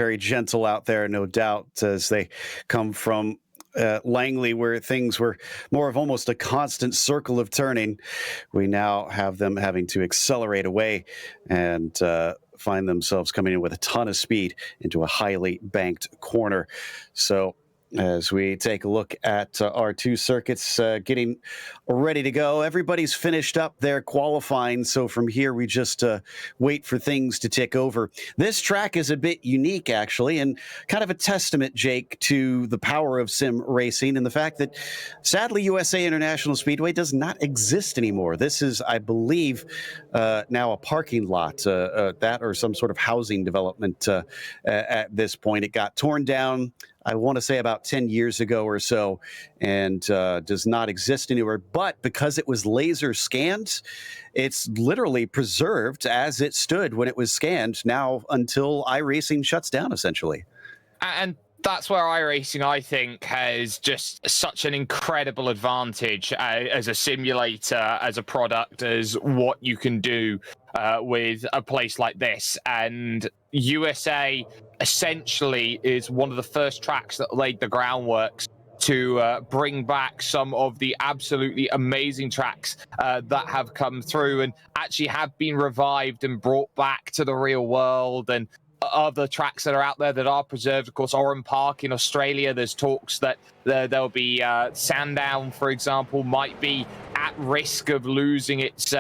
very gentle out there, no doubt, as they come from Langley, where things were more of almost a constant circle of turning. We now have them having to accelerate away and find themselves coming in with a ton of speed into a highly banked corner. So as we take a look at our two circuits getting ready to go, everybody's finished up their qualifying. So from here, we just wait for things to tick over. This track is a bit unique, actually, and kind of a testament, Jake, to the power of sim racing and the fact that, sadly, USA International Speedway does not exist anymore. This is, I believe, now a parking lot, that or some sort of housing development at this point. It got torn down, I want to say about 10 years ago or so, and does not exist anywhere. But because it was laser scanned, it's literally preserved as it stood when it was scanned now until iRacing shuts down, essentially. And that's where iRacing, I think, has just such an incredible advantage as a simulator, as a product, as what you can do with a place like this. And USA essentially is one of the first tracks that laid the groundwork to bring back some of the absolutely amazing tracks that have come through and actually have been revived and brought back to the real world. And other tracks that are out there that are preserved, of course, Oran Park in Australia, there's talks that there'll be Sandown, for example, might be at risk of losing its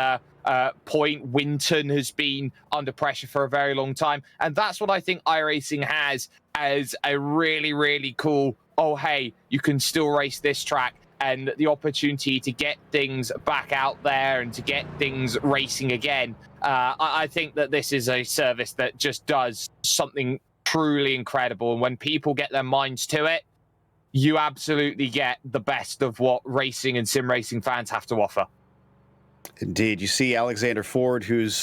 point. Winton has been under pressure for a very long time, and that's what I think iRacing has as a really, really cool, oh, hey, you can still race this track, and the opportunity to get things back out there and to get things racing again. I think that this is a service that just does something truly incredible. And when people get their minds to it, you absolutely get the best of what racing and sim racing fans have to offer. Indeed. You see Alexander Ford, who's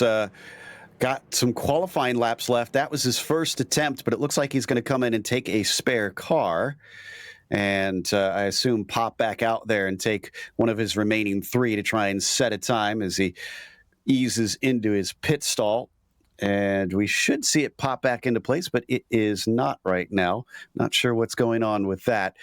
got some qualifying laps left. That was his first attempt, but it looks like he's going to come in and take a spare car. And I assume pop back out there and take one of his remaining three to try and set a time as he eases into his pit stall. And we should see it pop back into place, but it is not right now. Not sure what's going on with that.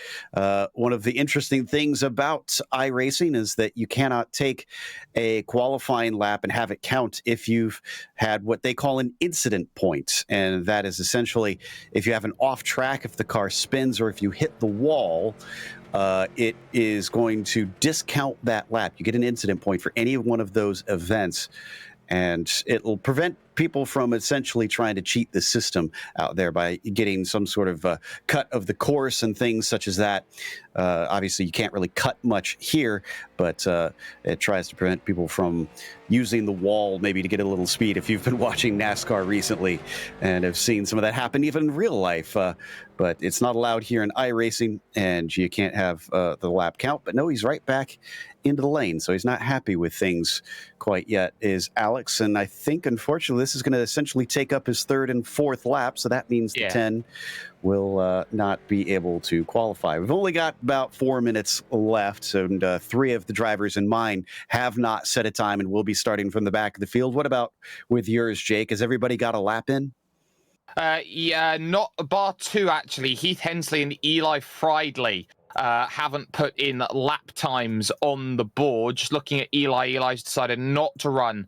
One of the interesting things about iRacing is that you cannot take a qualifying lap and have it count if you've had what they call an incident point. And that is essentially if you have an off track, if the car spins, or if you hit the wall, it is going to discount that lap. You get an incident point for any one of those events. And it'll prevent people from essentially trying to cheat the system out there by getting some sort of cut of the course and things such as that. Obviously, you can't really cut much here, but it tries to prevent people from using the wall maybe to get a little speed. If you've been watching NASCAR recently and have seen some of that happen even in real life, but it's not allowed here in iRacing, and you can't have the lap count. But no, he's right back into the lane, so he's not happy with things quite yet, is Alex. And I think, unfortunately, this is going to essentially take up his third and fourth lap, so that means the 10 will not be able to qualify. We've only got about 4 minutes left, and three of the drivers in mine have not set a time and will be starting from the back of the field. What about with yours, Jake? Has everybody got a lap in? Yeah, not bar two, actually. Heath Hensley and Eli Friedley haven't put in lap times on the board. Just looking at Eli's decided not to run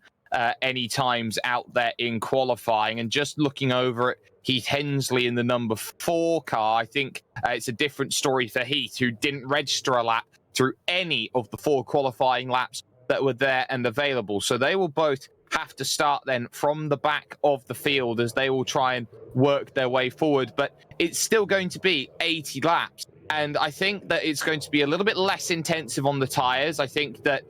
any times out there in qualifying. And just looking over at Heath Hensley in the number 4 car, I think it's a different story for Heath, who didn't register a lap through any of the 4 qualifying laps that were there and available. So they will both have to start then from the back of the field as they will try and work their way forward. But it's still going to be 80 laps. And I think that it's going to be a little bit less intensive on the tyres. I think that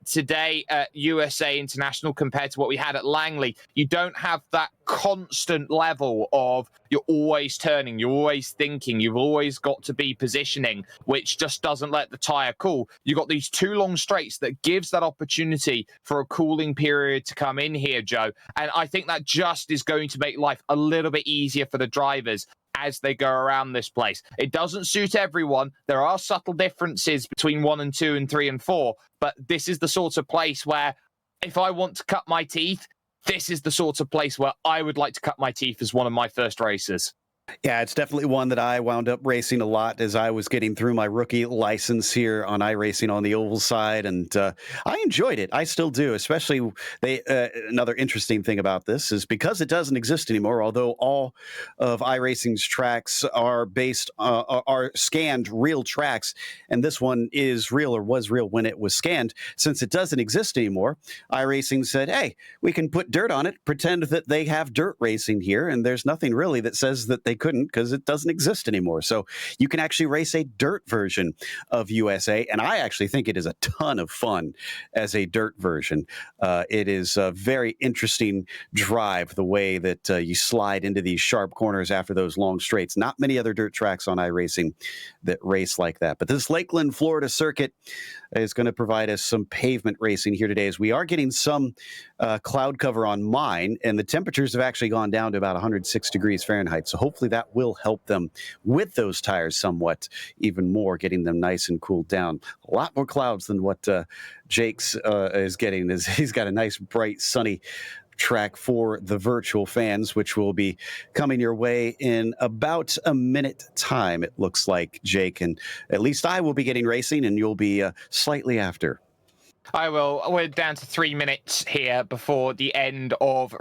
today at USA International, compared to what we had at Langley, you don't have that constant level of you're always turning, you're always thinking, you've always got to be positioning, which just doesn't let the tyre cool. You've got these 2 long straights that gives that opportunity for a cooling period to come in here, Joe. And I think that just is going to make life a little bit easier for the drivers as they go around this place. It doesn't suit everyone. There are subtle differences between 1 and 2 and 3 and 4, but this is the sort of place where if I want to cut my teeth, this is the sort of place where I would like to cut my teeth as one of my first races. Yeah, it's definitely one that I wound up racing a lot as I was getting through my rookie license here on iRacing on the oval side, and I enjoyed it. I still do. Especially another interesting thing about this is because it doesn't exist anymore. Although all of iRacing's tracks are based are scanned real tracks, and this one is real or was real when it was scanned. Since it doesn't exist anymore, iRacing said, "Hey, we can put dirt on it, pretend that they have dirt racing here, and there's nothing really that says that they couldn't." Because it doesn't exist anymore. So you can actually race a dirt version of USA. And I actually think it is a ton of fun as a dirt version. It is a very interesting drive, the way that you slide into these sharp corners after those long straights. Not many other dirt tracks on iRacing that race like that. But this Lakeland, Florida circuit is going to provide us some pavement racing here today, as we are getting some cloud cover on mine, and the temperatures have actually gone down to about 106 degrees Fahrenheit. So hopefully that will help them with those tires somewhat even more, getting them nice and cooled down. A lot more clouds than what Jake's is getting. Is he's got a nice, bright, sunny track for the virtual fans, which will be coming your way in about a minute time, it looks like, Jake. And at least I will be getting racing, and you'll be slightly after. I will. We're down to 3 minutes here before the end of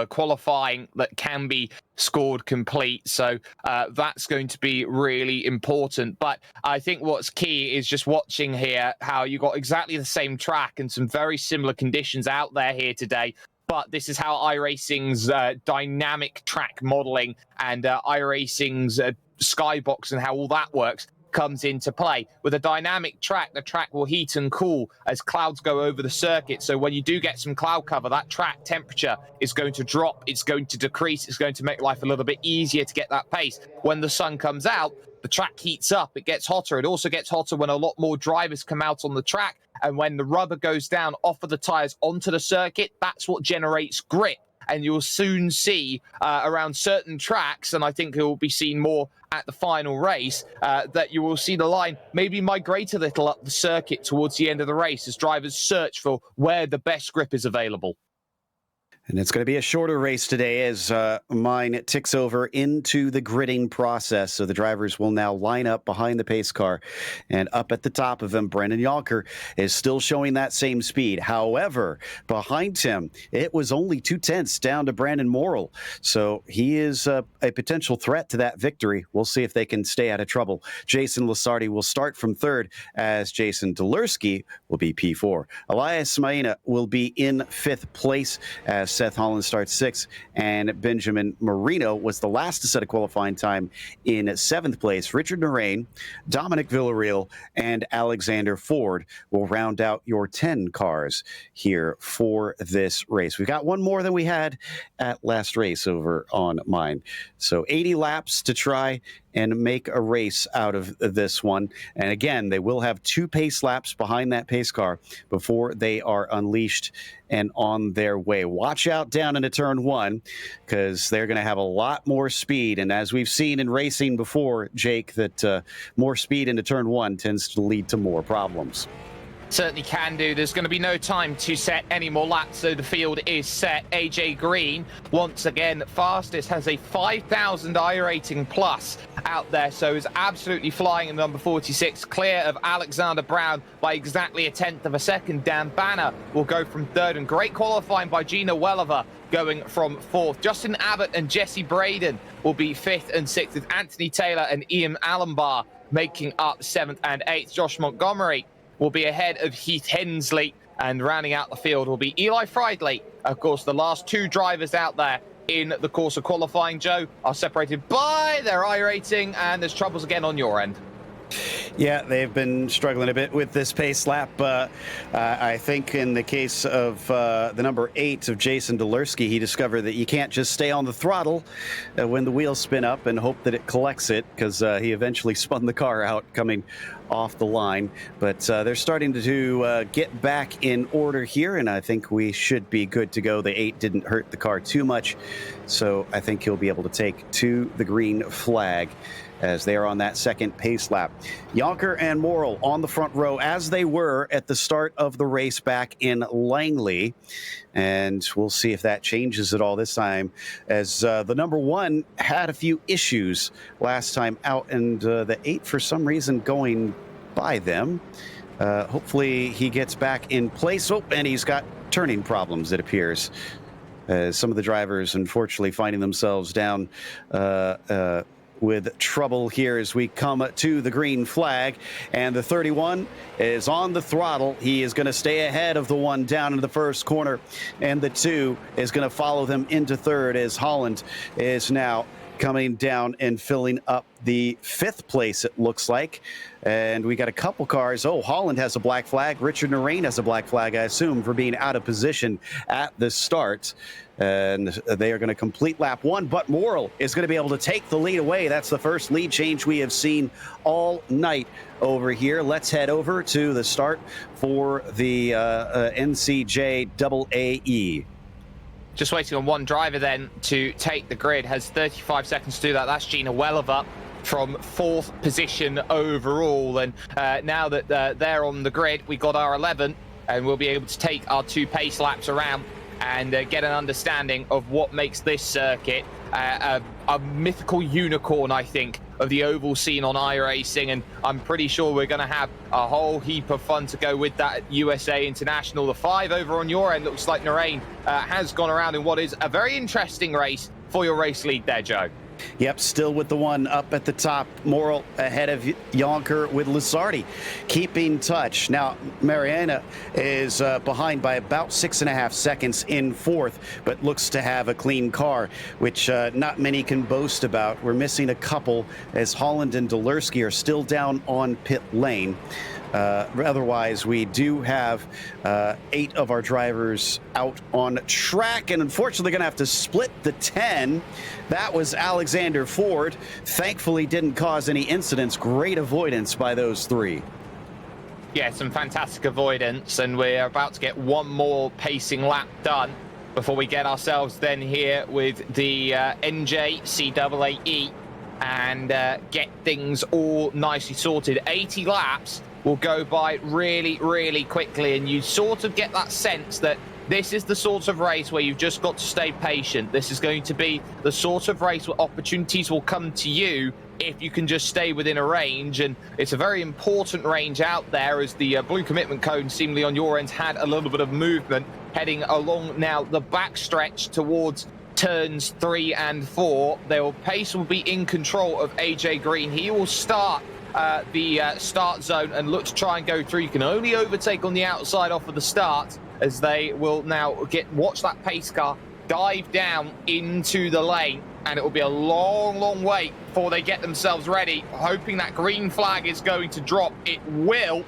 qualifying that can be scored complete. So that's going to be really important. But I think what's key is just watching here how you got exactly the same track and some very similar conditions out there here today. But this is how iRacing's dynamic track modeling and iRacing's skybox and how all that works comes into play. With a dynamic track, the track will heat and cool as clouds go over the circuit. So when you do get some cloud cover, that track temperature is going to drop, it's going to decrease, it's going to make life a little bit easier to get that pace. When the sun comes out, the track heats up, it gets hotter. It also gets hotter when a lot more drivers come out on the track, and when the rubber goes down off of the tires onto the circuit, that's what generates grip. And you'll soon see around certain tracks, and I think it will be seen more at the final race, that you will see the line maybe migrate a little up the circuit towards the end of the race as drivers search for where the best grip is available. And it's going to be a shorter race today as mine ticks over into the gridding process. So the drivers will now line up behind the pace car, and up at the top of him, Brendan Yonker is still showing that same speed. However, behind him, it was only 2/10 down to Brandon Morrill. So he is a potential threat to that victory. We'll see if they can stay out of trouble. Jason Lasardi will start from third, as Jason Dolersky will be P4. Elias Maina will be in fifth place as Seth Holland starts sixth, and Benjamin Marino was the last to set a qualifying time in seventh place. Richard Narain, Dominic Villarreal, and Alexander Ford will round out your 10 cars here for this race. We've got one more than we had at last race over on mine. So 80 laps to try and make a race out of this one. And again, they will have 2 pace laps behind that pace car before they are unleashed and on their way. Watch out down into turn 1, because they're going to have a lot more speed. And as we've seen in racing before, Jake, that more speed into turn 1 tends to lead to more problems. Certainly can do. There's going to be no time to set any more laps, so the field is set. AJ Green, once again, fastest, has a 5,000 iRating plus out there, so is absolutely flying in number 46, clear of Alexander Brown by exactly 1/10 of a second. Dan Banner will go from third, and great qualifying by Gina Welliver going from fourth. Justin Abbott and Jesse Braden will be fifth and sixth, with Anthony Taylor and Ian Allenbar making up seventh and eighth. Josh Montgomery will be ahead of Heath Hensley, and rounding out the field will be Eli Friedley. Of course, the last 2 drivers out there in the course of qualifying, Joe, are separated by their iRating, and there's troubles again on your end. Yeah, they've been struggling a bit with this pace lap. I think in the case of the number 8 of Jason Dolersky, he discovered that you can't just stay on the throttle when the wheels spin up and hope that it collects it, because he eventually spun the car out coming off the line. But they're starting to get back in order here, and I think we should be good to go. The 8 didn't hurt the car too much, So I think he'll be able to take to the green flag as they are on that second pace lap. Jonker and Morrill on the front row as they were at the start of the race back in Langley. And we'll see if that changes at all this time, as the number one had a few issues last time out, and the 8 for some reason going by them. Hopefully he gets back in place. Oh, and he's got turning problems, it appears. Some of the drivers, unfortunately, finding themselves down with trouble here as we come to the green flag. And the 31 is on the throttle. He is going to stay ahead of the 1 down in the first corner. And the 2 is going to follow them into third, as Holland is now coming down and filling up the 5th place, it looks like. And we got a couple cars. Oh, Holland has a black flag. Richard Narain has a black flag, I assume, for being out of position at the start. And they are going to complete lap 1. But Morrill is going to be able to take the lead away. That's the first lead change we have seen all night over here. Let's head over to the start for the NCJAAE. Just waiting on one driver then to take the grid. Has 35 seconds to do that. That's Gina Welliver from 4th position overall. And now that they're on the grid, we got our 11, and we'll be able to take our 2 pace laps around and get an understanding of what makes this circuit a mythical unicorn, I think, of the oval scene on iRacing. And I'm pretty sure we're going to have a whole heap of fun to go with that at USA International. The 5 over on your end looks like Narain has gone around in what is a very interesting race for your race lead there, Joe. Yep, still with the 1 up at the top. Morrill ahead of Jonker with Lusardi keeping touch. Now, Mariana is behind by about 6.5 seconds in 4th, but looks to have a clean car, which not many can boast about. We're missing a couple, as Holland and Dolerski are still down on pit lane. Otherwise, we do have 8 of our drivers out on track, and unfortunately going to have to split the 10. That was Alexander Ford. Thankfully didn't cause any incidents. Great avoidance by those 3. Yeah, some fantastic avoidance, and we're about to get one more pacing lap done before we get ourselves then here with the NJCAAE and get things all nicely sorted. 80 laps will go by really, really quickly, and you sort of get that sense that this is the sort of race where you've just got to stay patient. This is going to be the sort of race where opportunities will come to you if you can just stay within a range, and it's a very important range out there, as the blue commitment cone seemingly on your end had a little bit of movement heading along now the backstretch towards turns 3 and 4. Their pace will be in control of AJ Green. He will start the start zone and look to try and go through. You can only overtake on the outside off of the start, as they will now watch that pace car dive down into the lane, and it will be a long, long wait before they get themselves ready, hoping that green flag is going to drop. It will,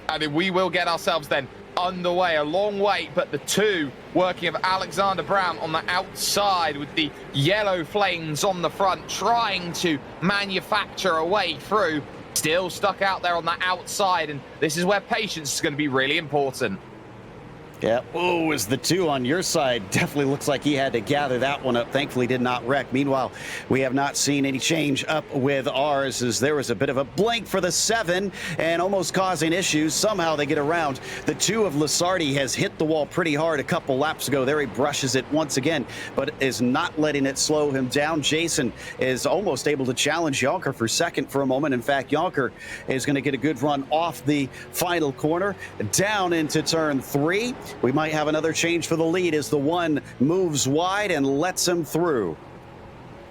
and then we will get ourselves then underway. A long wait, but the 2 working of Alexander Brown on the outside with the yellow flames on the front, trying to manufacture a way through, still stuck out there on the outside, and this is where patience is going to be really important. Yeah. Oh, is the 2 on your side. Definitely looks like he had to gather that one up. Thankfully did not wreck. Meanwhile, we have not seen any change up with ours, as there was a bit of a blink for the 7 and almost causing issues. Somehow they get around. The 2 of Lusardi has hit the wall pretty hard a couple laps ago. There he brushes it once again, but is not letting it slow him down. Jason is almost able to challenge Jonker for second for a moment. In fact, Jonker is going to get a good run off the final corner down into turn 3. We might have another change for the lead as the 1 moves wide and lets him through.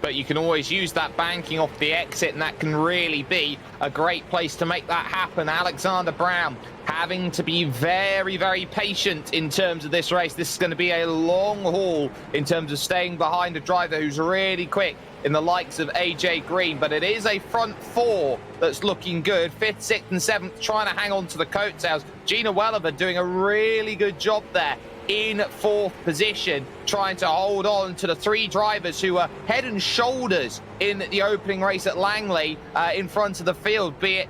But you can always use that banking off the exit, and that can really be a great place to make that happen. Alexander Brown having to be very, very patient in terms of this race. This is going to be a long haul in terms of staying behind a driver who's really quick in the likes of AJ Green, but it is a front 4 that's looking good. 5th, 6th and 7th trying to hang on to the coattails. Gina Welliver doing a really good job there in 4th position, trying to hold on to the 3 drivers who are head and shoulders in the opening race at Langley in front of the field, be it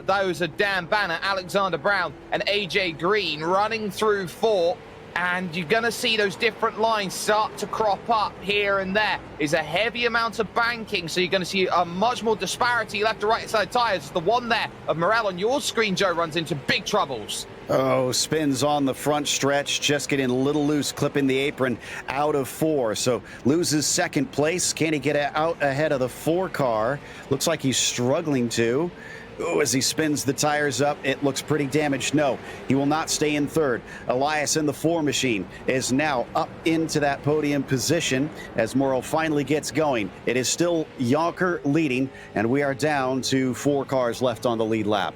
those of Dan Banner, Alexander Brown and AJ Green running through 4. and you're going to see those different lines start to crop up here and there. Is a heavy amount of banking, so you're going to see a much more disparity left to right side tires. The one there of Morel on your screen, Joe, runs into big troubles. Oh, spins on the front stretch, just getting a little loose, clipping the apron out of 4. So loses second place. Can he get out ahead of the 4 car? Looks like he's struggling to. Oh, as he spins the tires up, it looks pretty damaged. No, he will not stay in third. Elias in the 4 machine is now up into that podium position as Morel finally gets going. It is still Jonker leading, and we are down to 4 cars left on the lead lap.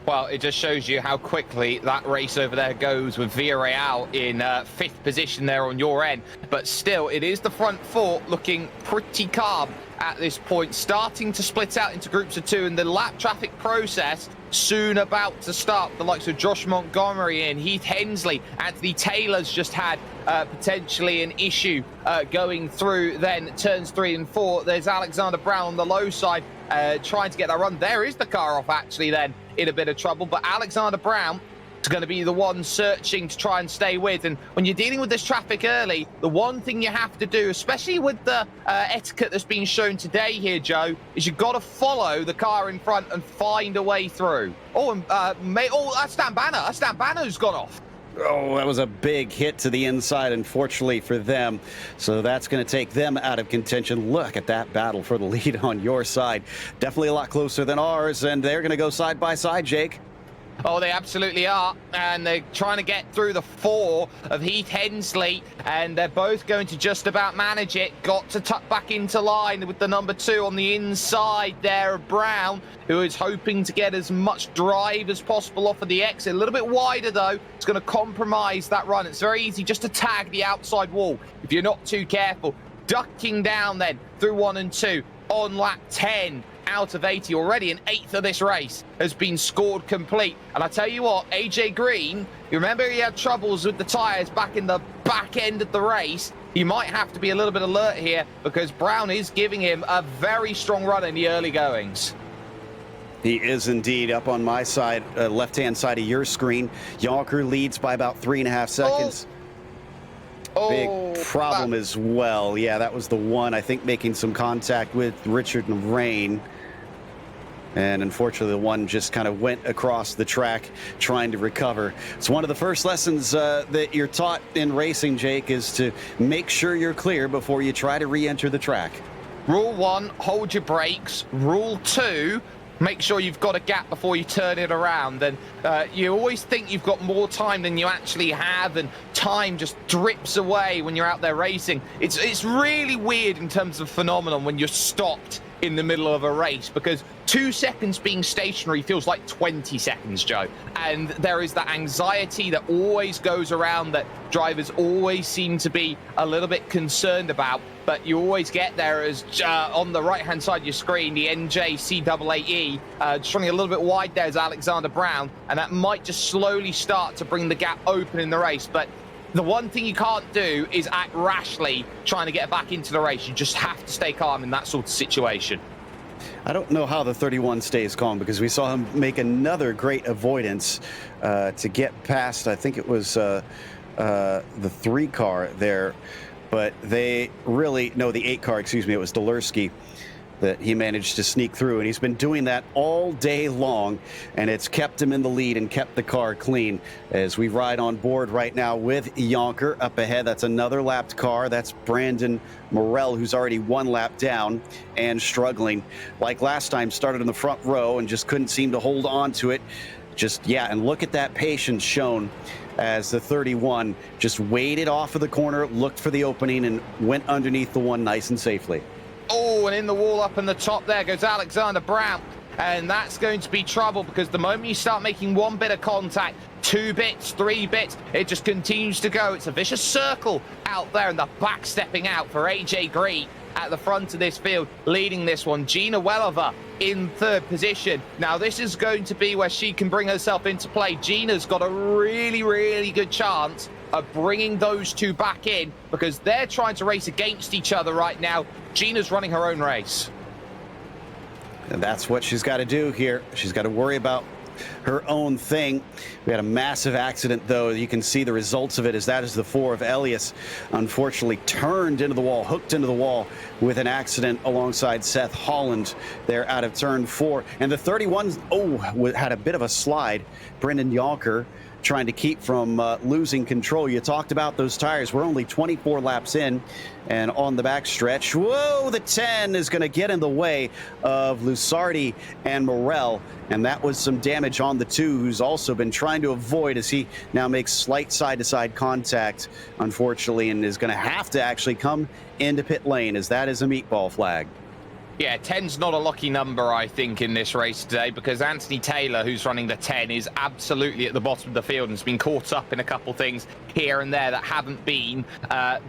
Well, it just shows you how quickly that race over there goes with Villarreal in 5th position there on your end. But still, it is the front 4 looking pretty calm at this point, starting to split out into groups of 2, and the lap traffic process soon about to start. The likes of Josh Montgomery and Heath Hensley. Anthony Taylor's just had potentially an issue going through then turns 3 and 4. There's Alexander Brown on the low side trying to get that run. There is the car off actually then in a bit of trouble, but Alexander Brown is going to be the one searching to try and stay with. And when you're dealing with this traffic early, the one thing you have to do, especially with the etiquette that's been shown today here, Joe, is you've got to follow the car in front and find a way through. Oh, and that's Dan Banner. That's Dan Banner who's gone off. Oh, that was a big hit to the inside, unfortunately for them. So that's going to take them out of contention. Look at that battle for the lead on your side. Definitely a lot closer than ours, and they're going to go side by side, Jake. Oh, they absolutely are, and they're trying to get through the 4 of Heath Hensley, and they're both going to just about manage it. Got to tuck back into line with the number 2 on the inside there of Brown, who is hoping to get as much drive as possible off of the exit. A little bit wider, though. It's going to compromise that run. It's very easy just to tag the outside wall if you're not too careful. Ducking down then through 1 and 2 on lap 10. Out of 80 already, an 8th of this race has been scored complete. And I tell you what, AJ Green, you remember he had troubles with the tyres back in the back end of the race. He might have to be a little bit alert here because Brown is giving him a very strong run in the early goings. He is indeed up on my side, left-hand side of your screen. Jonker leads by about 3.5 seconds. Big problem as well. Yeah, that was the one, I think, making some contact with Richard and Rain. And unfortunately, the one just kind of went across the track trying to recover. It's one of the first lessons that you're taught in racing, Jake, is to make sure you're clear before you try to re-enter the track. Rule 1, hold your brakes. Rule 2, make sure you've got a gap before you turn it around. And you always think you've got more time than you actually have, and time just drips away when you're out there racing. It's really weird in terms of phenomenon when you're stopped in the middle of a race, because 2 seconds being stationary feels like 20 seconds, Joe. And there is that anxiety that always goes around that drivers always seem to be a little bit concerned about. But you always get there as on the right-hand side of your screen, the NJCAAE, just running a little bit wide there is Alexander Brown, and that might just slowly start to bring the gap open in the race. But the one thing you can't do is act rashly trying to get back into the race. You just have to stay calm in that sort of situation. I don't know how the 31 stays calm, because we saw him make another great avoidance to get past, I think it was the 3 car there. But they really, no, the 8 car, excuse me, it was Dolersky that he managed to sneak through. And he's been doing that all day long, and it's kept him in the lead and kept the car clean. As we ride on board right now with Jonker up ahead, that's another lapped car. That's Brandon Morel, who's already 1 lap down and struggling. Like last time, started in the front row and just couldn't seem to hold on to it. And look at that patience shown as the 31 just waited off of the corner, looked for the opening, and went underneath the one nice and safely. Oh, and in the wall up in the top there goes Alexander Brown. And that's going to be trouble, because the moment you start making 1 bit of contact, 2 bits, 3 bits, it just continues to go. It's a vicious circle out there, and the back stepping out for AJ Green at the front of this field, leading this one. Gina Welliver in 3rd position. Now, this is going to be where she can bring herself into play. Gina's got a really, really good chance of bringing those 2 back in, because they're trying to race against each other right now. Gina's running her own race. And that's what she's got to do here. She's got to worry about her own thing. We had a massive accident, though. You can see the results of it, as that is the 4 of Elias, unfortunately turned into the wall, hooked into the wall with an accident alongside Seth Holland there out of turn 4. And the 31, had a bit of a slide. Brendan Yonker trying to keep from losing control. You talked about those tires. We're only 24 laps in, and on the back stretch, whoa, the 10 is going to get in the way of Lusardi and Morel, and that was some damage on the 2, who's also been trying to avoid as he now makes slight side-to-side contact, unfortunately, and is going to have to actually come into pit lane, as that is a meatball flag. Yeah, 10's not a lucky number, I think, in this race today, because Anthony Taylor, who's running the 10, is absolutely at the bottom of the field and has been caught up in a couple things here and there that haven't been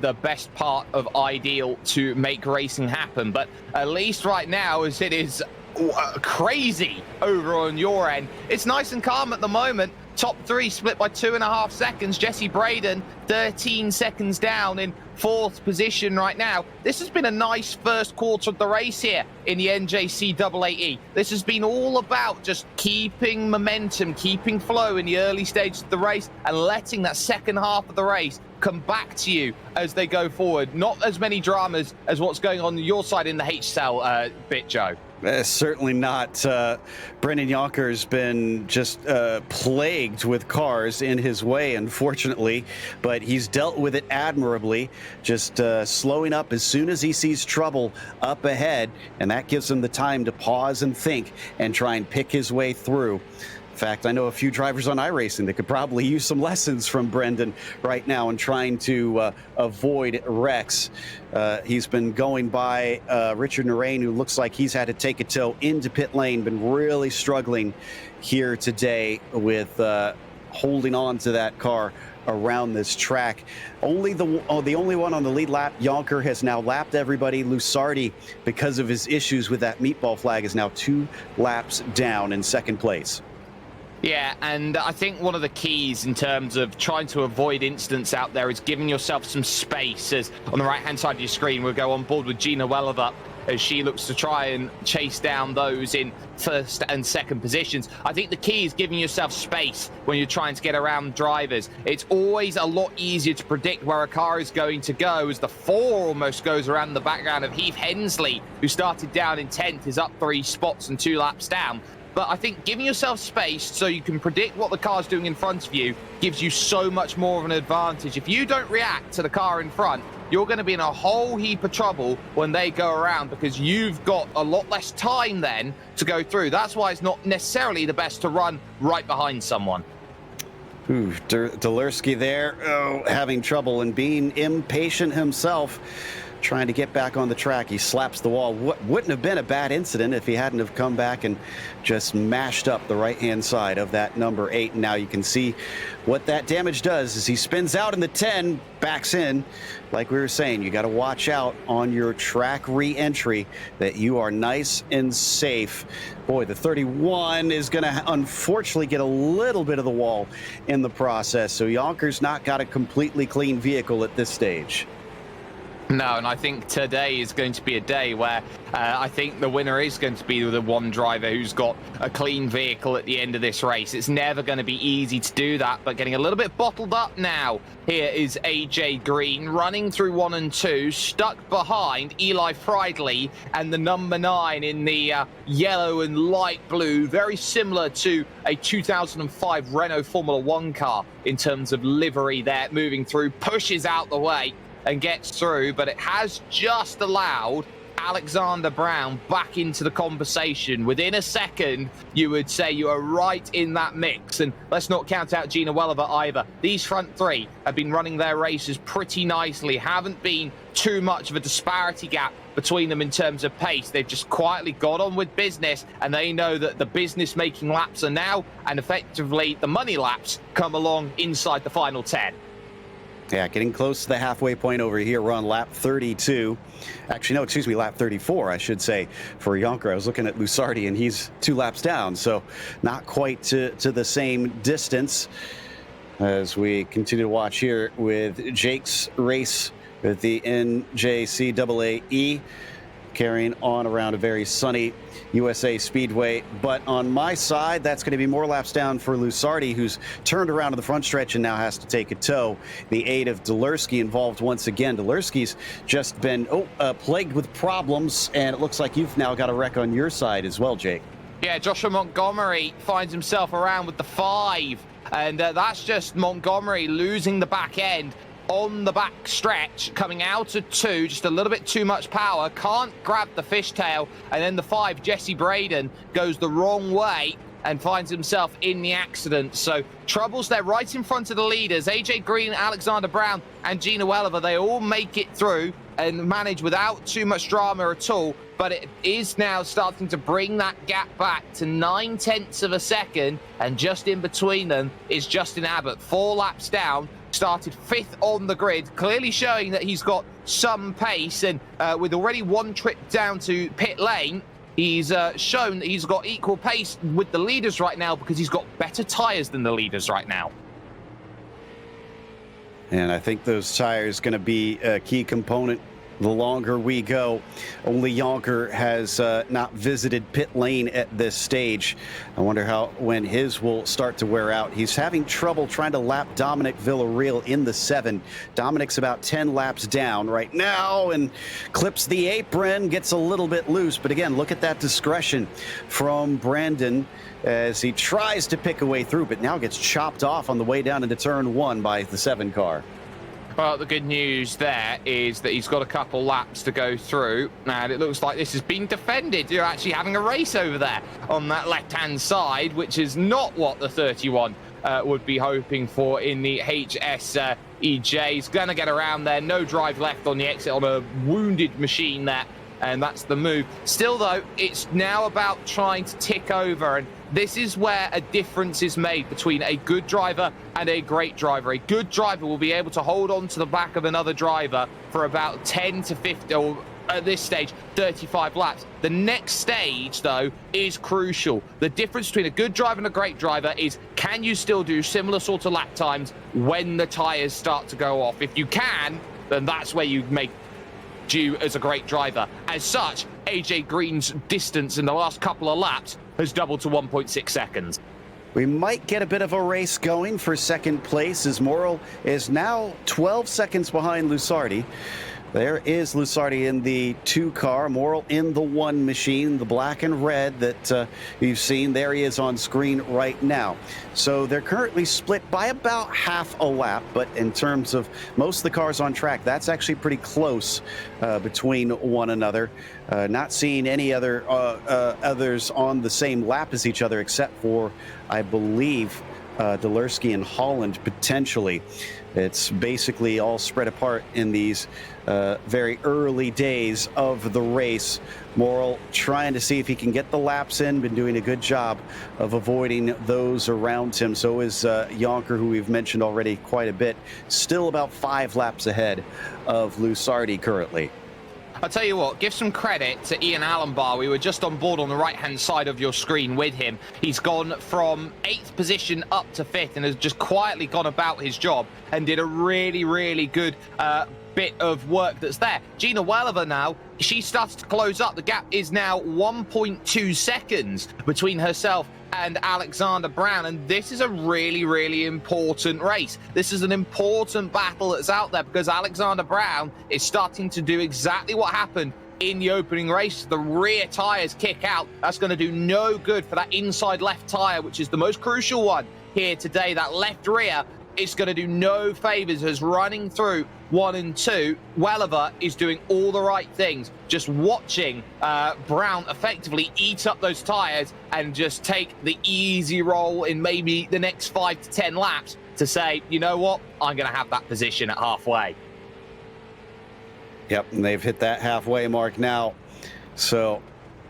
the best part of ideal to make racing happen. But at least right now, as it is crazy over on your end, it's nice and calm at the moment. Top 3 split by 2.5 seconds. Jesse Braden 13 seconds down in 4th position right now. This has been a nice first quarter of the race here in the NJCAAE. This has been all about just keeping momentum, keeping flow in the early stages of the race, and letting that second half of the race come back to you as they go forward. Not as many dramas as what's going on your side in the HCL bit, Joe. Certainly not. Brendan Yonker's been just plagued with cars in his way, unfortunately, but he's dealt with it admirably, just slowing up as soon as he sees trouble up ahead, and that gives him the time to pause and think and try and pick his way through. In fact, I know a few drivers on iRacing that could probably use some lessons from Brendan right now in trying to avoid wrecks. He's been going by Richard Narain, who looks like he's had to take a tow into pit lane, been really struggling here today with holding on to that car around this track. The only one on the lead lap, Yonker, has now lapped everybody. Lusardi, because of his issues with that meatball flag, is now 2 laps down in second place. Yeah, and I think one of the keys in terms of trying to avoid incidents out there is giving yourself some space. As on the right-hand side of your screen, we'll go on board with Gina Welliver as she looks to try and chase down those in first and second positions. I think the key is giving yourself space when you're trying to get around drivers. It's always a lot easier to predict where a car is going to go, as the 4 almost goes around in the background of Heath Hensley, who started down in 10th, is up 3 spots and 2 laps down. But I think giving yourself space so you can predict what the car's doing in front of you gives you so much more of an advantage. If you don't react to the car in front, you're going to be in a whole heap of trouble when they go around, because you've got a lot less time then to go through. That's why it's not necessarily the best to run right behind someone. Ooh, Dolersky there, having trouble and being impatient himself, trying to get back on the track. He slaps the wall. What wouldn't have been a bad incident if he hadn't have come back and just mashed up the right-hand side of that number 8. And now you can see what that damage does as he spins out in the 10, backs in. Like we were saying, you got to watch out on your track re-entry that you are nice and safe. Boy, the 31 is going to unfortunately get a little bit of the wall in the process. So Yonker's not got a completely clean vehicle at this stage. No, and I think today is going to be a day where I think the winner is going to be the one driver who's got a clean vehicle at the end of this race. It's never going to be easy to do that, but getting a little bit bottled up now. Here is AJ Green running through 1 and 2, stuck behind Eli Friedley and the number 9 in the yellow and light blue, very similar to a 2005 Renault Formula 1 car in terms of livery there, moving through, pushes out the way and gets through, but it has just allowed Alexander Brown back into the conversation. Within a second, you would say you are right in that mix. And let's not count out Gina Welliver either. These front 3 have been running their races pretty nicely, haven't been too much of a disparity gap between them in terms of pace. They've just quietly got on with business, and they know that the business-making laps are now, and effectively the money laps come along inside the final 10. Yeah, getting close to the halfway point over here. We're on lap 32. Actually, no, excuse me, lap 34, I should say, for Yonker. I was looking at Lusardi, and he's 2 laps down, so not quite to the same distance. As we continue to watch here with Jake's race with the NJCAAE. carrying on around a very sunny USA Speedway. But on my side, that's going to be more laps down for Lusardi, who's turned around to the front stretch and now has to take a tow. The aid of Dulurski involved once again. Dulurski's just been plagued with problems, and it looks like you've now got a wreck on your side as well, Jake. Yeah, Joshua Montgomery finds himself around with the 5, and that's just Montgomery losing the back end on the back stretch, coming out of 2, just a little bit too much power, can't grab the fishtail, and then the 5, Jesse Braden, goes the wrong way and finds himself in the accident. So troubles there right in front of the leaders. AJ Green, Alexander Brown, and Gina Welliver, they all make it through and manage without too much drama at all, but it is now starting to bring that gap back to 9/10 of a second, and just in between them is Justin Abbott, 4 laps down, started 5th on the grid, clearly showing that he's got some pace, and with already 1 trip down to pit lane, he's shown that he's got equal pace with the leaders right now because he's got better tires than the leaders right now. And I think those tires going to be a key component the longer we go. Only Jonker has not visited pit lane at this stage. I wonder when his will start to wear out. He's having trouble trying to lap Dominic Villarreal in the 7. Dominic's about 10 laps down right now and clips the apron, gets a little bit loose. But again, look at that discretion from Brandon as he tries to pick a way through, but now gets chopped off on the way down into turn 1 by the 7 car. Well, the good news there is that he's got a couple laps to go through, and it looks like this has been defended. You're actually having a race over there on that left-hand side, which is not what the 31 would be hoping for in the HSEJ. He's going to get around there. No drive left on the exit on a wounded machine there, and that's the move. Still, though, it's now about trying to tick over, and this is where a difference is made between a good driver and a great driver. A good driver will be able to hold on to the back of another driver for about 10 to 50, or at this stage, 35 laps. The next stage, though, is crucial. The difference between a good driver and a great driver is, can you still do similar sort of lap times when the tires start to go off? If you can, then that's where you make due as a great driver. As such, AJ Green's distance in the last couple of laps has doubled to 1.6 seconds. We might get a bit of a race going for second place as Morrill is now 12 seconds behind Lusardi. There is Lusardi in the 2 car, Morrill in the 1 machine, the black and red that you've seen. There he is on screen right now. So they're currently split by about half a lap, but in terms of most of the cars on track, that's actually pretty close between one another. Not seeing any others on the same lap as each other, except for, I believe, Dulurski and Holland potentially. It's basically all spread apart in these very early days of the race. Morrill trying to see if he can get the laps in, been doing a good job of avoiding those around him. So is Jonker, who we've mentioned already quite a bit, still about 5 laps ahead of Lusardi currently. I'll tell you what, give some credit to Ian Allenbar. We were just on board on the right-hand side of your screen with him. He's gone from 8th position up to 5th and has just quietly gone about his job and did a really, really good bit of work that's there. Gina Welliver now, she starts to close up. The gap is now 1.2 seconds between herself and Alexander Brown, and this is a really, really important race. This is an important battle that's out there because Alexander Brown is starting to do exactly what happened in the opening race. The rear tires kick out. That's going to do no good for that inside left tire, which is the most crucial one here today. That left rear is going to do no favors as running through 1 and 2. Welliver is doing all the right things, just watching Brown effectively eat up those tires and just take the easy roll in maybe the next 5 to 10 laps to say, you know what, I'm going to have that position at halfway. Yep, and they've hit that halfway mark now. So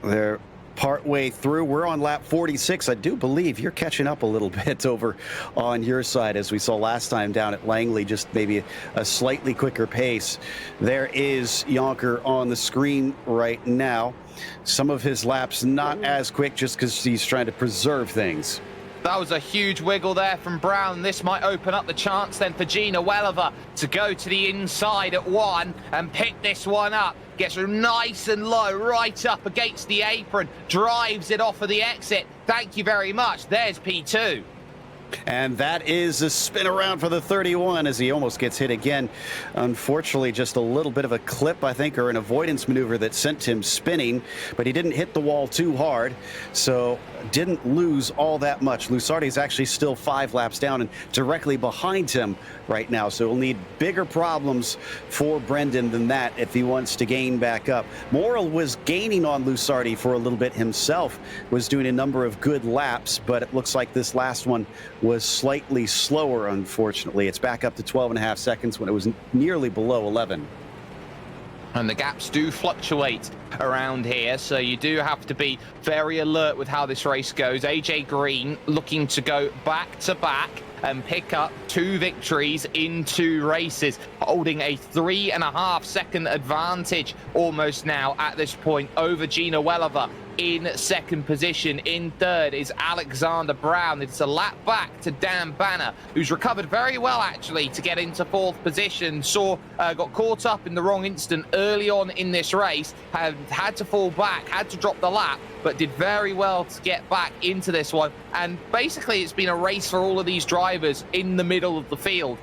they're partway through. We're on lap 46. I do believe you're catching up a little bit over on your side, as we saw last time down at Langley, just maybe a slightly quicker pace. There is Jonker on the screen right now. Some of his laps not as quick just because he's trying to preserve things. That was a huge wiggle there from Brown. This might open up the chance then for Gina Welliver to go to the inside at 1 and pick this one up. gets nice and low, right up against the apron, drives it off of the exit. Thank you very much. There's P2. And that is a spin around for the 31 as he almost gets hit again. Unfortunately, just a little bit of a clip, I think, or an avoidance maneuver that sent him spinning, but he didn't hit the wall too hard, so didn't lose all that much. Lusardi's actually still 5 laps down and directly behind him right now, so he'll need bigger problems for Brendan than that if he wants to gain back up. Morrill was gaining on Lusardi for a little bit himself, was doing a number of good laps, but it looks like this last one was slightly slower, unfortunately. It's back up to 12.5 seconds when it was nearly below 11. And the gaps do fluctuate around here, so you do have to be very alert with how this race goes. AJ Green looking to go back-to-back and pick up 2 victories in 2 races, holding a 3.5 second advantage almost now at this point over Gina Welliver. In second position. In third is Alexander Brown. It's a lap back to Dan Banner, who's recovered very well, actually, to get into 4th position. Got caught up in the wrong instant early on in this race, had to fall back, had to drop the lap, but did very well to get back into this one. And basically, it's been a race for all of these drivers in the middle of the field.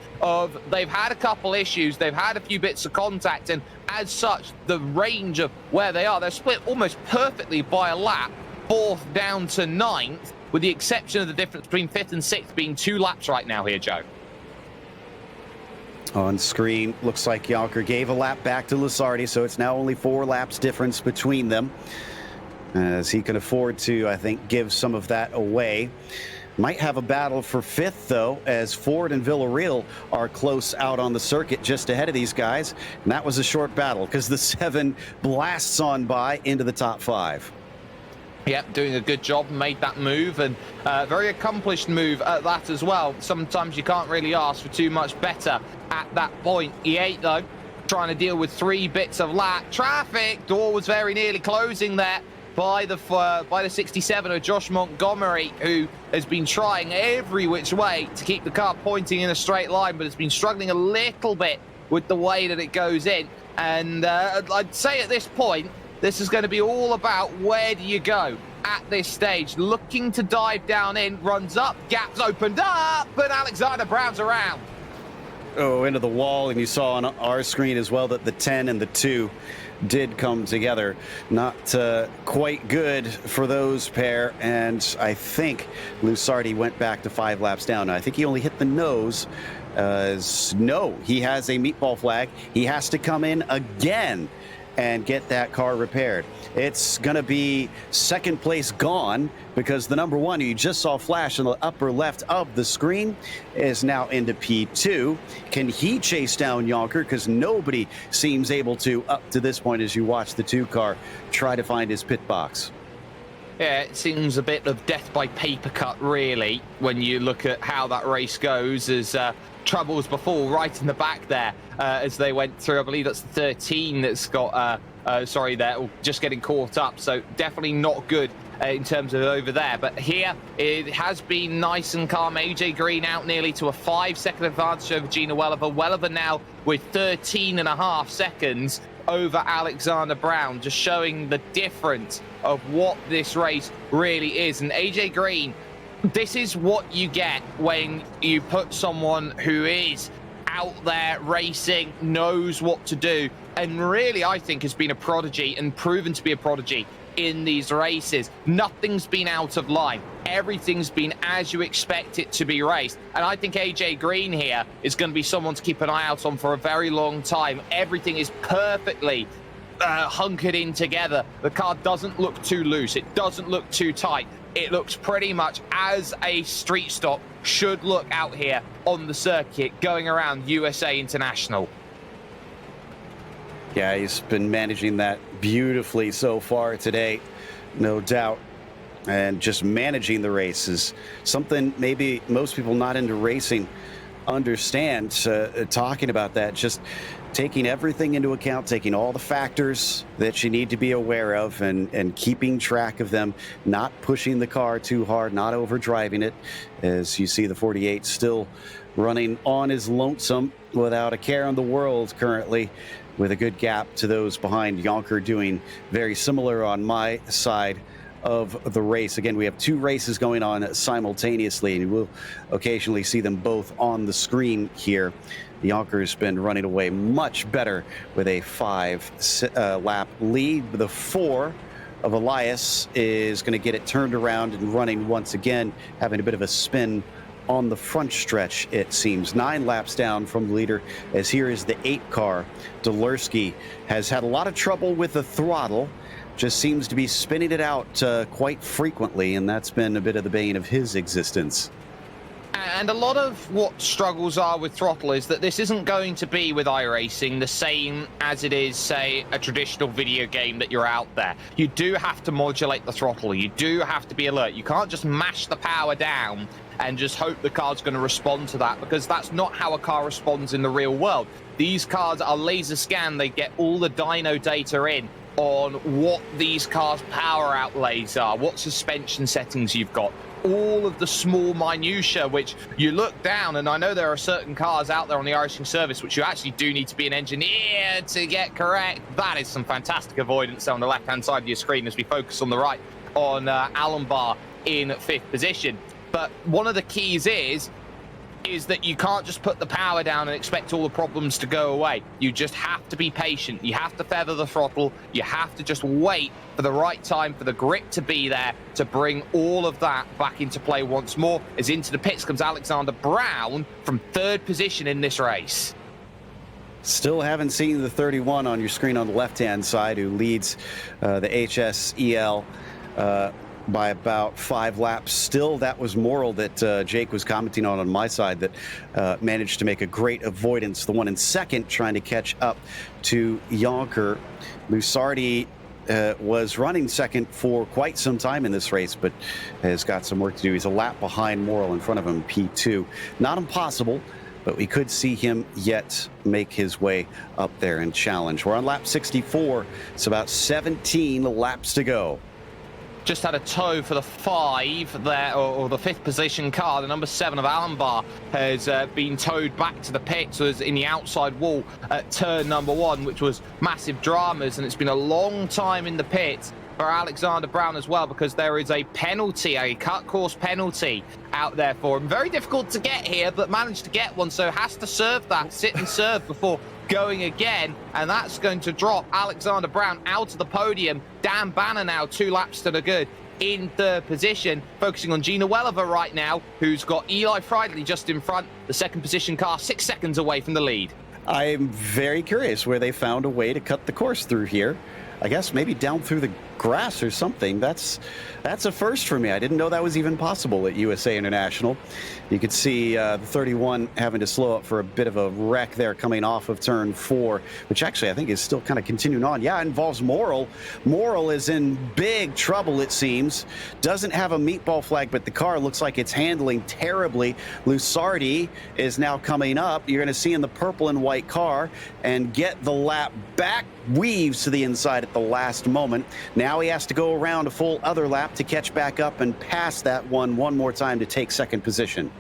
They've had a couple issues, they've had a few bits of contact, and as such, the range of where they are, they're split almost perfectly by a lap, 4th down to 9th, with the exception of the difference between 5th and 6th being 2 laps right now here, Joe. On screen, looks like Jonker gave a lap back to Lusardi, so it's now only 4 laps difference between them, as he can afford to, I think, give some of that away. Might have a battle for 5th, though, as Ford and Villarreal are close out on the circuit just ahead of these guys. And that was a short battle because the 7 blasts on by into the top 5. Yep, doing a good job, made that move, and very accomplished move at that as well. Sometimes you can't really ask for too much better at that point. E8, though, trying to deal with 3 bits of lap traffic. Door was very nearly closing there by the 67 of Josh Montgomery, who has been trying every which way to keep the car pointing in a straight line, but has been struggling a little bit with the way that it goes in. And I'd say at this point, this is going to be all about where do you go at this stage. Looking to dive down in, runs up, gaps opened up, but Alexander Brown's around. Oh, into the wall, and you saw on our screen as well that the 10 and the 2 did come together. Not quite good for those pair, and I think Lusardi went back to 5 laps down. I think he only hit the nose. No, he has a meatball flag. He has to come in again and get that car repaired. It's going to be 2nd place gone because the number 1 who you just saw flash in the upper left of the screen is now into P2. Can he chase down Jonker? Because nobody seems able to up to this point as you watch the 2 car try to find his pit box. Yeah, it seems a bit of death by paper cut, really, when you look at how that race goes, as troubles before right in the back there as they went through. I believe that's the 13 that's got, they're just getting caught up. So definitely not good in terms of over there. But here it has been nice and calm. AJ Green out nearly to a 5-second advantage over Gina Welliver. Welliver now with 13.5 seconds over Alexander Brown, just showing the difference of what this race really is. And AJ Green, this is what you get when you put someone who is out there racing, knows what to do, and really, I think, has been a prodigy and proven to be a prodigy in these races. Nothing's been out of line. Everything's been as you expect it to be raced. And I think AJ Green here is going to be someone to keep an eye out on for a very long time. Everything is perfectly hunkered in together. The car doesn't look too loose. It doesn't look too tight. It looks pretty much as a street stock should look out here on the circuit going around USA International. Yeah, he's been managing that beautifully so far today, no doubt. And just managing the race is something maybe most people not into racing understand. Talking about that, just taking everything into account, taking all the factors that you need to be aware of and keeping track of them, not pushing the car too hard, not overdriving it. As you see the 48 still running on his lonesome without a care in the world currently, with a good gap to those behind. Jonker doing very similar on my side of the race. Again, we have two races going on simultaneously, and we'll occasionally see them both on the screen here. Jonker's been running away much better with a 5-lap lead. The 4 of Elias is going to get it turned around and running once again, having a bit of a spin on the front stretch, it seems. 9 laps down from the leader, as here is the 8 car. Dolersky has had a lot of trouble with the throttle, just seems to be spinning it out quite frequently, and that's been a bit of the bane of his existence. And a lot of what struggles are with throttle is that this isn't going to be with iRacing the same as it is, say, a traditional video game that you're out there. You do have to modulate the throttle. You do have to be alert. You can't just mash the power down and just hope the car's going to respond to that, because that's not how a car responds in the real world. These cars are laser scanned. They get all the dyno data in on what these cars' power outlays are, what suspension settings you've got, all of the small minutiae, which you look down, and I know there are certain cars out there on the iRacing service which you actually do need to be an engineer to get correct. That is some fantastic avoidance on the left-hand side of your screen as we focus on the right on Allenbar in 5th position. But one of the keys is that you can't just put the power down and expect all the problems to go away. You just have to be patient. You have to feather the throttle. You have to just wait for the right time for the grip to be there to bring all of that back into play once more. As into the pits comes Alexander Brown from 3rd position in this race. Still haven't seen the 31 on your screen on the left-hand side, who leads the HSEL by about 5 laps. Still, that was Morrill that Jake was commenting on my side that managed to make a great avoidance. The one in 2nd trying to catch up to Jonker. Lusardi was running 2nd for quite some time in this race, but has got some work to do. He's a lap behind Morrill, in front of him, P2. Not impossible, but we could see him yet make his way up there and challenge. We're on lap 64. It's about 17 laps to go. Just had a tow for the 5 there, or the 5th position car. The number 7 of Allenbar has been towed back to the pits, so in the outside wall at turn number 1, which was massive dramas, and it's been a long time in the pits for Alexander Brown as well, because there is a penalty, a cut course penalty out there for him. Very difficult to get here, but managed to get one, so has to serve that, sit and serve before going again, and that's going to drop Alexander Brown out of the podium. Dan Banner now 2 laps to the good in 3rd position, focusing on Gina Welliver right now, who's got Eli Friedley just in front, the 2nd position car 6 seconds away from the lead. I'm very curious where they found a way to cut the course through here. I guess maybe down through the grass or something. That's a first for me. I didn't know that was even possible at USA International. You could see the 31 having to slow up for a bit of a wreck there coming off of turn 4, which actually I think is still kind of continuing on. Yeah, it involves Morrill. Morrill is in big trouble, it seems. Doesn't have a meatball flag, but the car looks like it's handling terribly. Lusardi is now coming up. You're going to see in the purple and white car and get the lap back. Weaves to the inside at the last moment. Now he has to go around a full other lap to catch back up and pass that one more time to take 2nd position.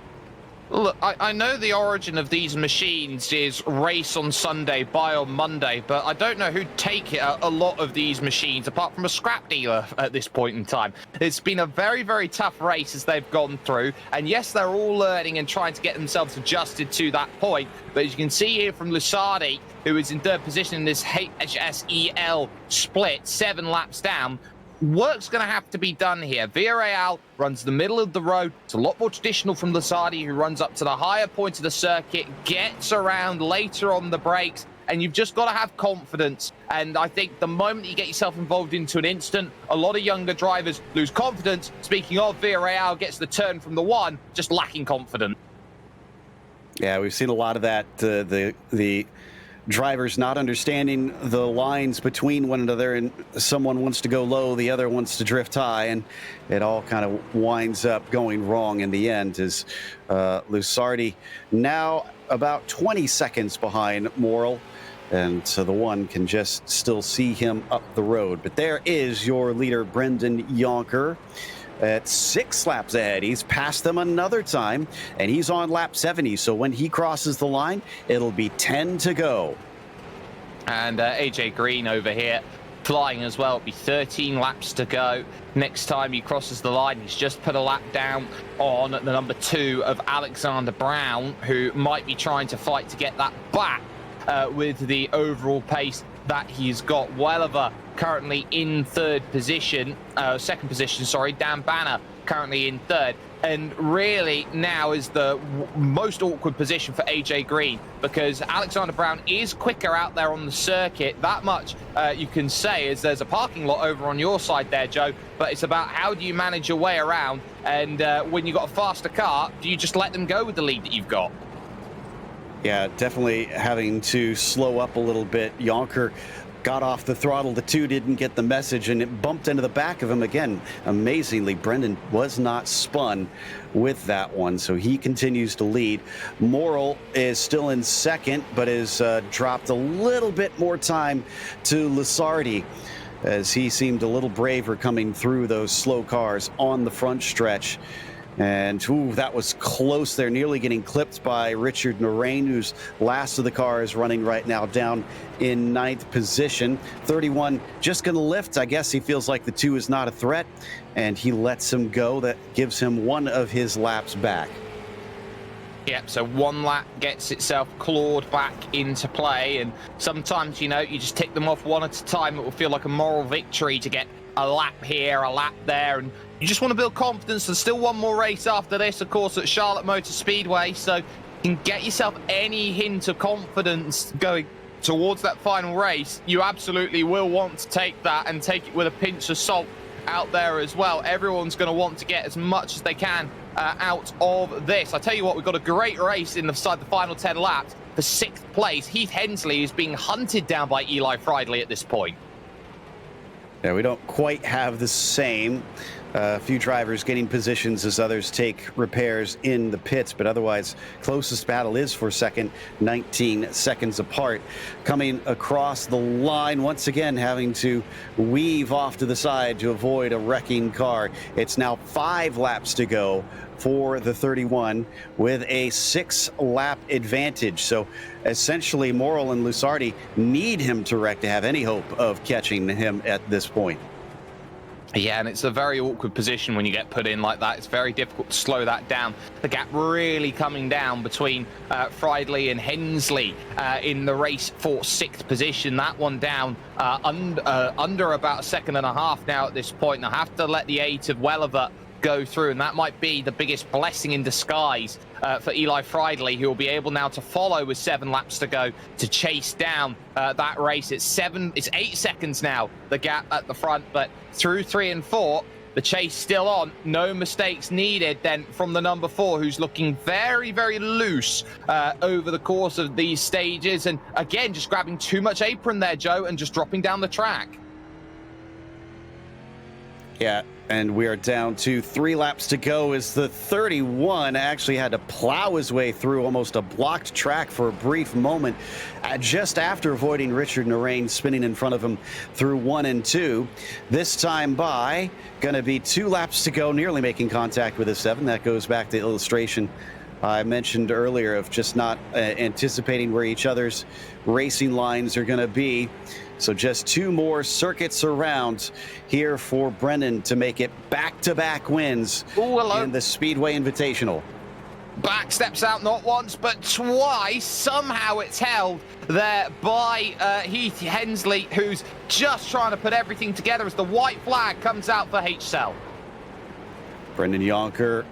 Look, I know the origin of these machines is race on Sunday, buy on Monday, but I don't know who'd take a lot of these machines, apart from a scrap dealer at this point in time. It's been a very, very tough race as they've gone through, and yes, they're all learning and trying to get themselves adjusted to that point, but as you can see here from Lusardi, who is in 3rd position in this HSEL split, 7 laps down, work's going to have to be done here. Villarreal runs the middle of the road. It's a lot more traditional from Lusardi, who runs up to the higher point of the circuit, gets around later on the brakes, and you've just got to have confidence. And I think the moment you get yourself involved into an incident, a lot of younger drivers lose confidence. Speaking of, Villarreal gets the turn from the 1, just lacking confidence. Yeah, we've seen a lot of that. The drivers not understanding the lines between one another, and someone wants to go low, the other wants to drift high, and it all kind of winds up going wrong in the end. As Lusardi now about 20 seconds behind Morrill, and so the 1 can just still see him up the road. But there is your leader, Brendan Jonker, at 6 laps ahead. He's passed them another time, and he's on lap 70. So when he crosses the line, it'll be 10 to go. And AJ Green over here flying as well. It'll be 13 laps to go. Next time he crosses the line, he's just put a lap down on the number 2 of Alexander Brown, who might be trying to fight to get that back with the overall pace that he's got. Welliver currently in second position, sorry. Dan Banner currently in third. And really now is the most awkward position for AJ Green, because Alexander Brown is quicker out there on the circuit. That much you can say, as there's a parking lot over on your side there, Joe. But it's about how do you manage your way around, and when you've got a faster car, do you just let them go with the lead that you've got? Yeah, definitely having to slow up a little bit. Jonker got off the throttle. The 2 didn't get the message, and it bumped into the back of him again. Amazingly, Brendan was not spun with that one, so he continues to lead. Morrill is still in second, but has dropped a little bit more time to Lusardi, as he seemed a little braver coming through those slow cars on the front stretch. And ooh, that was close there, nearly getting clipped by Richard Narain, who's last of the cars running right now, down in 9th position. 31 just going to lift. I guess he feels like the 2 is not a threat, and he lets him go. That gives him one of his laps back. Yep, so 1 lap gets itself clawed back into play, and sometimes, you know, you just tick them off one at a time. It will feel like a moral victory to get a lap here, a lap there, and you just want to build confidence. There's still one more race after this, of course, at Charlotte Motor Speedway, so you can get yourself any hint of confidence going towards that final race. You absolutely will want to take that and take it with a pinch of salt out there as well. Everyone's going to want to get as much as they can out of this. I tell you what, we've got a great race inside the final 10 laps. For 6th place, Heath Hensley is being hunted down by Eli Friedley at this point. Yeah, we don't quite have the same. A few drivers getting positions as others take repairs in the pits, but otherwise, closest battle is for second, 19 seconds apart. Coming across the line, once again having to weave off to the side to avoid a wrecking car. It's now 5 laps to go for the 31 with a 6-lap advantage. So essentially, Morrill and Lusardi need him to wreck to have any hope of catching him at this point. Yeah, and it's a very awkward position when you get put in like that. It's very difficult to slow that down. The gap really coming down between Friedley and Hensley in the race for 6th position. That one down under about a second and a half now at this point. And I have to let the 8 of Welliver go through, and that might be the biggest blessing in disguise for Eli Friedley, who will be able now to follow with 7 laps to go to chase down that race. It's 8 seconds now, the gap at the front, but through 3 and 4, the chase still on. No mistakes needed then from the number 4, who's looking very, very loose over the course of these stages. And again, just grabbing too much apron there, Joe, and just dropping down the track. Yeah, and we are down to 3 laps to go as the 31 actually had to plow his way through almost a blocked track for a brief moment just after avoiding Richard Narain spinning in front of him through 1 and 2. This time by, going to be 2 laps to go, nearly making contact with a 7. That goes back to the illustration I mentioned earlier of just not anticipating where each other's racing lines are going to be. So just 2 more circuits around here for Brendan to make it back-to-back wins in the Speedway Invitational. Back steps out not once, but twice. Somehow it's held there by Heath Hensley, who's just trying to put everything together as the white flag comes out for H-Cell. Brendan Jonker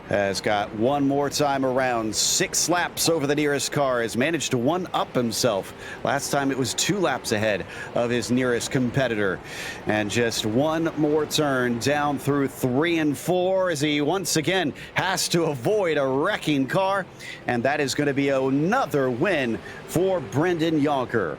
has got 1 more time around. 6 laps over the nearest car, has managed to one-up himself. Last time it was 2 laps ahead of his nearest competitor. And just 1 more turn down through 3 and 4 as he once again has to avoid a wrecking car. And that is going to be another win for Brendan Jonker.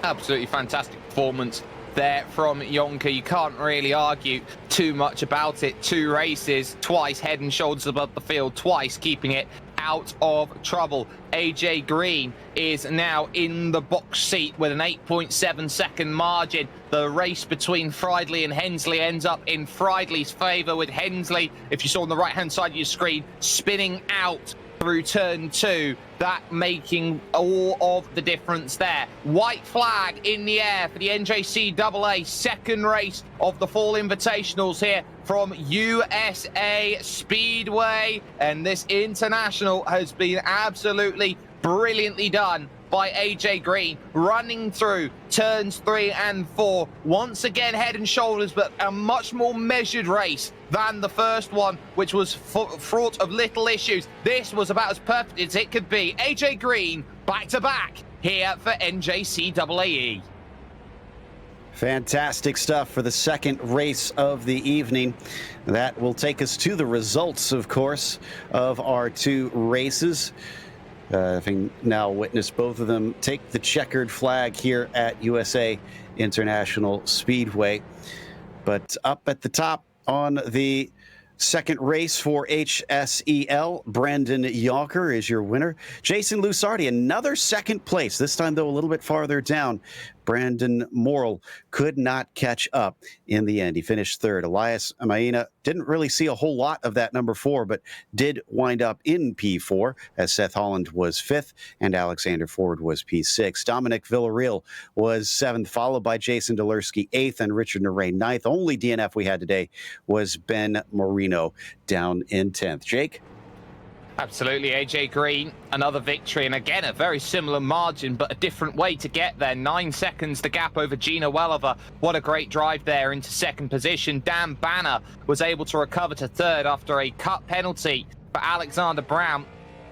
Absolutely fantastic performance there from Jonker. You can't really argue too much about it. 2 races, twice head and shoulders above the field, twice keeping it out of trouble. AJ Green is now in the box seat with an 8.7-second margin. The race between Friedley and Hensley ends up in Friedley's favour, with Hensley, if you saw on the right-hand side of your screen, spinning out through turn 2, that making all of the difference there. White flag in the air for the NJCAA second race of the Fall Invitationals here from USA Speedway, and this international has been absolutely brilliantly done by AJ Green, running through turns 3 and 4. Once again, head and shoulders, but a much more measured race than the first one, which was fraught of little issues. This was about as perfect as it could be. AJ Green, back-to-back here for NJCAA. Fantastic stuff for the second race of the evening. That will take us to the results, of course, of our 2 races. Having now witnessed both of them take the checkered flag here at USA International Speedway. But up at the top on the second race for HSEL, Brandon Yawker is your winner. Jason Lusardi, another second place, this time, though, a little bit farther down. Brandon Morrill could not catch up in the end. He finished third. Elias Maina didn't really see a whole lot of that number 4, but did wind up in P4 as Seth Holland was 5th and Alexander Ford was P6. Dominic Villarreal was 7th, followed by Jason Delursky 8th and Richard Narain 9th. Only DNF we had today was Ben Marino down in 10th. Jake? Absolutely, AJ Green, another victory, and again, a very similar margin, but a different way to get there. 9 seconds the gap over Gina Welliver. What a great drive there into second position. Dan Banner was able to recover to third after a cut penalty, but Alexander Brown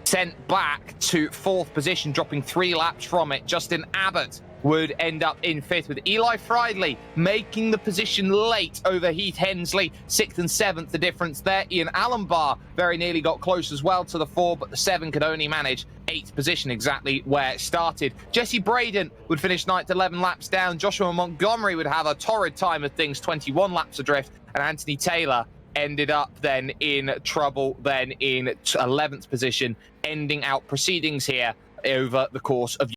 sent back to 4th position, dropping 3 laps from it. Justin Abbott would end up in 5th, with Eli Friedley making the position late over Heath Hensley. 6th and 7th, the difference there. Ian Allenbar very nearly got close as well to the 4, but the 7 could only manage 8th position, exactly where it started. Jesse Braden would finish 9th, 11 laps down. Joshua Montgomery would have a torrid time of things, 21 laps adrift, and Anthony Taylor ended up then in trouble, then in 11th position, ending out proceedings here over the course of